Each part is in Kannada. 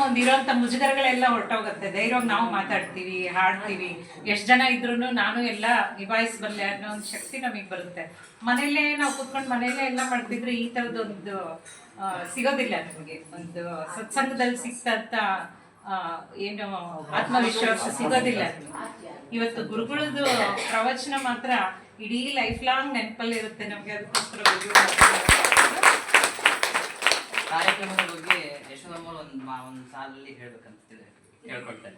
ಒಂದು ಇರೋಂಥ ಮುಜುಗರಗಳೆಲ್ಲ ಹೊರಟೋಗುತ್ತೆ. ಧೈರ್ಯವಾಗಿ ನಾವು ಮಾತಾಡ್ತೀವಿ, ಹಾಡ್ತೀವಿ. ಎಷ್ಟು ಜನ ಇದ್ರೂ ನಾನು ಎಲ್ಲ ನಿಭಾಯಿಸಬಲ್ಲೆ ಅನ್ನೋ ಒಂದು ಶಕ್ತಿ ನಮಗೆ ಬರುತ್ತೆ. ಮನೆಯಲ್ಲೇ ನಾವು ಕೂತ್ಕೊಂಡು ಮನೆಯಲ್ಲೇ ಎಲ್ಲ ಮಾಡ್ತಿದ್ರೆ ಈ ಥರದ್ದೊಂದು ಸಿಗೋದಿಲ್ಲ ನಮಗೆ. ಒಂದು ಸತ್ಸಂಗದಲ್ಲಿ ಸಿಕ್ತಂಥ ಏನು ಆತ್ಮವಿಶ್ವಾಸ ಸಿಗೋದಿಲ್ಲ. ಇವತ್ತು ಗುರುಗಳದ್ದು ಪ್ರವಚನ ಮಾತ್ರ ಇಡೀ ಲೈಫ್ ಲಾಂಗ್ ನೆನಪಲ್ಲಿ ಇರುತ್ತೆ ನಮಗೆ. ಅದಕ್ಕೋಸ್ಕರ ಕಾರ್ಯಕ್ರಮದ ಬಗ್ಗೆ ಯಶೋಧಮ್ಮ ಒಂದು ಸಾಲಲ್ಲಿ ಹೇಳ್ಬೇಕಂತ ಕೇಳ್ಕೊಳ್ತಾರೆ.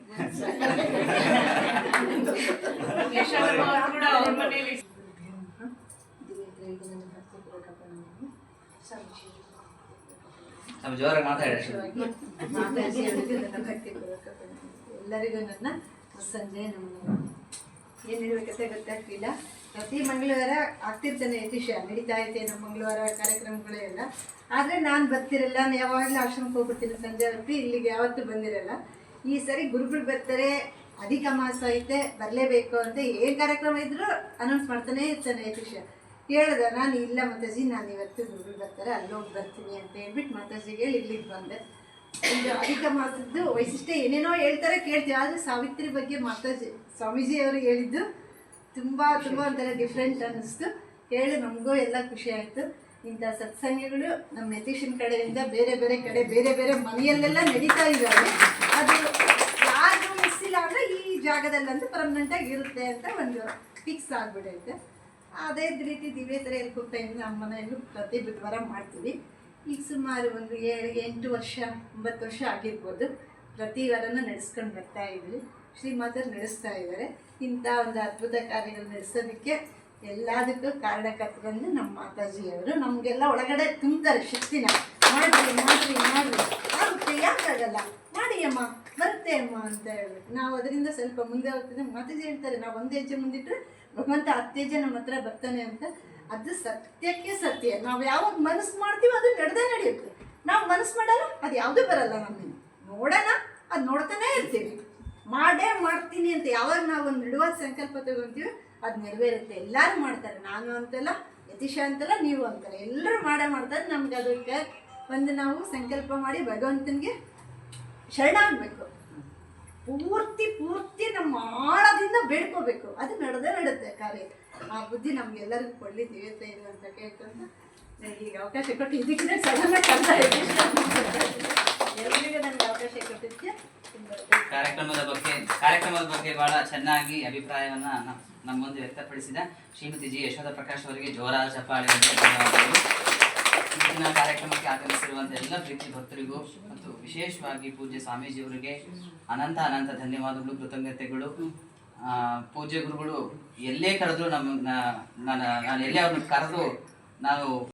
ಯಶೋಧಮ್ಮ ಕೂಡ ಅವ್ರ ಮನೆಯಲ್ಲಿ ಜೋರಾಗಿ ಮಾತಾಡಿ. ಎಲ್ಲರಿಗೂ ನನ್ನ ಸಂಜೆ ಏನು ಹೇಳ್ಬೇಕಂತ ಗೊತ್ತಾಗ್ತಿಲ್ಲ. ಪ್ರತಿ ಮಂಗಳವಾರ ಆಗ್ತಿರ್ತಾನೆ ಯತೀಶ ನಡೀತಾ ಐತೆ ನಮ್ಮ ಮಂಗಳವಾರ ಕಾರ್ಯಕ್ರಮಗಳು ಎಲ್ಲ. ಆದರೆ ನಾನು ಬರ್ತಿರಲ್ಲ, ನಾನು ಯಾವಾಗಲೂ ಆಶ್ರಮಕ್ಕೆ ಹೋಗ್ಬಿಡ್ತೀನಿ ಸಂಜೆ ಹೊತ್ತು, ಇಲ್ಲಿಗೆ ಯಾವತ್ತೂ ಬಂದಿರಲ್ಲ. ಈ ಸರಿ ಗುರುಗಳು ಬರ್ತಾರೆ, ಅಧಿಕ ಮಾಸ ಐತೆ, ಬರಲೇಬೇಕು ಅಂತ ಏನು ಕಾರ್ಯಕ್ರಮ ಇದ್ದರೂ ಅನೌನ್ಸ್ ಮಾಡ್ತಾನೆ ಇರ್ತಾನೆ ಯತೀಶ. ಹೇಳ್ದೆ ನಾನು, ಇಲ್ಲ ಮಾತಾಜಿ ನಾನು ಇವತ್ತು ಗುರುಗಳು ಬರ್ತಾರೆ ಅಲ್ಲೋಗಿ ಬರ್ತೀನಿ ಅಂತ ಹೇಳ್ಬಿಟ್ಟು ಮಾತಾಜಿಗೆ ಹೇಳಿ ಇಲ್ಲಿಗೆ ಬಂದೆ. ಒಂದು ಅಧಿಕ ಮಾಸದ್ದು ವೈಶಿಷ್ಟ್ಯ ಏನೇನೋ ಹೇಳ್ತಾರೆ ಕೇಳ್ತೀವಿ. ಆದರೆ ಸಾವಿತ್ರಿ ಬಗ್ಗೆ ಮಾತಾಜಿ ಸ್ವಾಮೀಜಿಯವರು ಹೇಳಿದ್ದು ತುಂಬ ಒಂಥರ ಡಿಫ್ರೆಂಟ್ ಅನ್ನಿಸ್ತು. ಹೇಳಿ ನಮಗೂ ಎಲ್ಲ ಖುಷಿ ಆಯಿತು. ಇಂಥ ಸತ್ಸಂಗಗಳು ನಮ್ಮ ಯತೀಶನ ಕಡೆಯಿಂದ ಬೇರೆ ಬೇರೆ ಕಡೆ ಬೇರೆ ಬೇರೆ ಮನೆಯಲ್ಲೆಲ್ಲ ನಡೀತಾ ಇದ್ದಾವೆ. ಅದು ಯಾರು ಮಿಸ್ ಇಲ್ಲ ಅಂದರೆ ಈ ಜಾಗದಲ್ಲಂತೂ ಪರ್ಮನೆಂಟಾಗಿ ಇರುತ್ತೆ ಅಂತ ಒಂದು ಫಿಕ್ಸ್ ಆಗಿಬಿಡೈತೆ. ಅದೇ ರೀತಿ ದಿವ್ಯತೆರೆಯಲ್ಲಿ ಕುಪ್ಪೆಯಿಂದ ನಮ್ಮ ಮನೆಯಲ್ಲೂ ಪ್ರತಿ ಬುಧವಾರ ಮಾಡ್ತೀವಿ. ಈಗ ಸುಮಾರು ಒಂದು 8 ವರ್ಷ 9 ವರ್ಷ ಆಗಿರ್ಬೋದು. ಪ್ರತಿ ವಾರನೂ ನಡೆಸ್ಕೊಂಡು ಬರ್ತಾ ಇದ್ವಿ. ಶ್ರೀಮಾತರು ನಡೆಸ್ತಾ ಇದ್ದಾರೆ. ಇಂಥ ಒಂದು ಅದ್ಭುತ ಕಾರ್ಯಗಳು ನಡೆಸೋದಕ್ಕೆ ಎಲ್ಲದಕ್ಕೂ ಕಾರಣಕರ್ತರಂದು ನಮ್ಮ ಮಾತಾಜಿಯವರು ನಮಗೆಲ್ಲ ಒಳಗಡೆ ತುಂಬ್ತಾರೆ ಶಕ್ತಿನ. ಮಾಡಿರಿ ಮಾಡಿರಿ ಮಾಡಿರಿ ಆಗುತ್ತೆ, ಯಾಕಾಗಲ್ಲ, ಮಾಡಿ ಅಮ್ಮ, ಬರುತ್ತೆ ಅಮ್ಮ ಅಂತ ಹೇಳ್ಬೇಕು. ನಾವು ಅದರಿಂದ ಸ್ವಲ್ಪ ಮುಂದೆ ಹೋಗ್ತಿದ್ದೆ. ಮಾತಾಜಿ ಹೇಳ್ತಾರೆ, ನಾವು 1 ಹೆಜ್ಜೆ ಮುಂದಿಟ್ಟರೆ ಭಗವಂತ 10 ಹೆಜ್ಜೆ ನಮ್ಮ ಹತ್ರ ಬರ್ತಾನೆ ಅಂತ. ಅದು ಸತ್ಯಕ್ಕೆ ಸತ್ಯ. ನಾವು ಯಾವಾಗ ಮನಸ್ಸು ಮಾಡ್ತೀವೋ ಅದು ನಡೆಯುತ್ತೆ. ನಾವು ಮನಸ್ಸು ಮಾಡಲ್ಲ, ಅದು ಯಾವುದೂ ಬರಲ್ಲ. ನಮಗೆ ನೋಡೋಣ, ಅದು ನೋಡ್ತಾನೇ ಇರ್ತೀವಿ. ಮಾಡೇ ಮಾಡ್ತೀನಿ ಅಂತ ಯಾವಾಗ ನಾವು ಒಂದು ದೃಢವಾದ ಸಂಕಲ್ಪ ತಗೊತೀವಿ ಅದು ನೆರವೇರುತ್ತೆ. ಎಲ್ಲರೂ ಮಾಡ್ತಾರೆ, ನಾನು ಅಂತಲ್ಲ, ಯತೀಶ ಅಂತಲ್ಲ, ನೀವು ಅಂತಾರೆ, ಎಲ್ಲರೂ ಮಾಡ್ತಾರೆ. ನಮ್ಗೆ ಅದಕ್ಕೆ ಒಂದು ನಾವು ಸಂಕಲ್ಪ ಮಾಡಿ ಭಗವಂತನಿಗೆ ಶರಣಾಗಬೇಕು. ಪೂರ್ತಿ ನಮ್ಮ ಆಳದಿಂದ ಬೇಡ್ಕೋಬೇಕು. ಅದು ನಡೆಯುತ್ತೆ ಕಾರ್ಯ. ಆ ಬುದ್ಧಿ ನಮ್ಗೆಲ್ಲರಿಗೂ ಕೊಡಲಿ ದಿವ್ಯತೆ ಇದೆ ಅಂತ ಕೇಳ್ಕೊಂಡು ಈಗ ಅವಕಾಶ ಕೊಟ್ಟು ಇದಕ್ಕೆ ಸಡನ್ನಾಗಿ ಕಲ್ತಾ ಇದ್ದೀನಿ. ಎಲ್ಲರಿಗೂ ನನಗೆ ಅವಕಾಶ ಕೊಟ್ಟಿದ್ದಕ್ಕೆ ಕಾರ್ಯಕ್ರಮದ ಬಗ್ಗೆ ಬಹಳ ಚೆನ್ನಾಗಿ ಅಭಿಪ್ರಾಯವನ್ನ ನಮ್ಮ ಮುಂದೆ ವ್ಯಕ್ತಪಡಿಸಿದ ಶ್ರೀಮತಿ ಜಿ ಯಶೋಧ ಪ್ರಕಾಶ್ ಅವರಿಗೆ ಜೋರಾದ ಚಪ್ಪಾಳೆ. ಇಂದಿನ ಕಾರ್ಯಕ್ರಮಕ್ಕೆ ಆಗಮಿಸಿರುವಂಥ ಎಲ್ಲ ಪ್ರೀತಿ ಭಕ್ತರಿಗೂ ಮತ್ತು ವಿಶೇಷವಾಗಿ ಪೂಜ್ಯ ಸ್ವಾಮೀಜಿಯವರಿಗೆ ಅನಂತ ಧನ್ಯವಾದಗಳು, ಕೃತಜ್ಞತೆಗಳು. ಪೂಜ್ಯ ಗುರುಗಳು ಎಲ್ಲೇ ಕರೆದ್ರು ನಾನು ಎಲ್ಲೇ ಅವ್ರನ್ನ ಕರೆದು ನಾನು